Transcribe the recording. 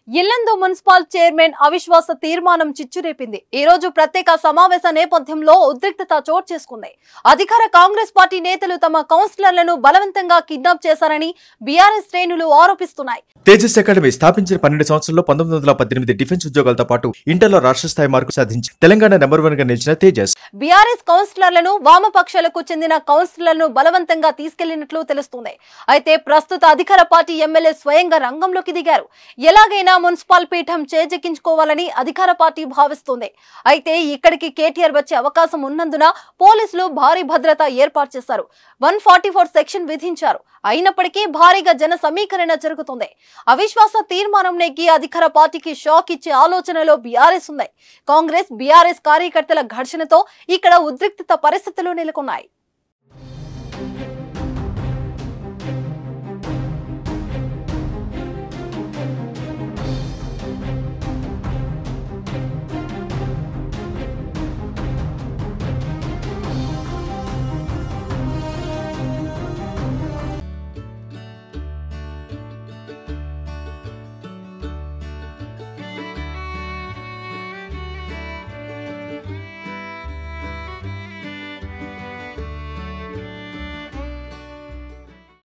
Yellandu municipal chairman అవిశ్వాస తీర్మానం చిచ్చురేపింది. ఈ రోజు ప్రత్యేక సమావేశ నేపథ్యంలో ఉద్రిక్తత చోటు చేసుకుంది. అధికార కాంగ్రెస్ పార్టీ నేతలు తమ కౌన్సిలర్లను బలవంతంగా కిడ్నాప్ చేశారని బీఆర్ఎస్ శ్రేణులు ఆరోపిస్తున్నాయి. తేజస్ అకాడమీ స్థాపించిన 12 సంవత్సరాల్లో 1918 డిఫెన్స్ ఉద్యోగాలతో పాటు ఇంటర్లో రాష్ట్ర స్థాయి మార్కు సాధించి తెలంగాణ నెంబర్ 1 గా నిలిచిన తేజస్ బీఆర్ఎస్ కౌన్సిలర్లను వామపక్షాలకు చెందిన కౌన్సిలర్లను బలవంతంగా తీసుకెళ్లినట్లు తెలుస్తుంది. అయితే ప్రస్తుత అధికార పార్టీ ఎమ్మెల్యే స్వయంగా రంగంలోకి దిగారు. ఎలాగైనా మున్సిపల్ పీఠం చేజెక్కించుకోవాలని అధికార పార్టీ భావిస్తుంది. అయితే ఇక్కడికి కేటీఆర్ వచ్చే అవకాశం ఉన్నందున పోలీసులు భారీ భద్రత ఏర్పాటు చేశారు. 144 సెక్షన్ విధించారు. అయినప్పటికీ భారీగా జన సమీకరణ జరుగుతుంది. అవిశ్వాస తీర్మానం నెగ్గి అధికార పార్టీకి షాక్ ఇచ్చే ఆలోచనలో బీఆర్ఎస్ ఉంది. కాంగ్రెస్ బీఆర్ఎస్ కార్యకర్తల ఘర్షణతో ఇక్కడ ఉద్రిక్తత పరిస్థితులు నెలకొన్నాయి.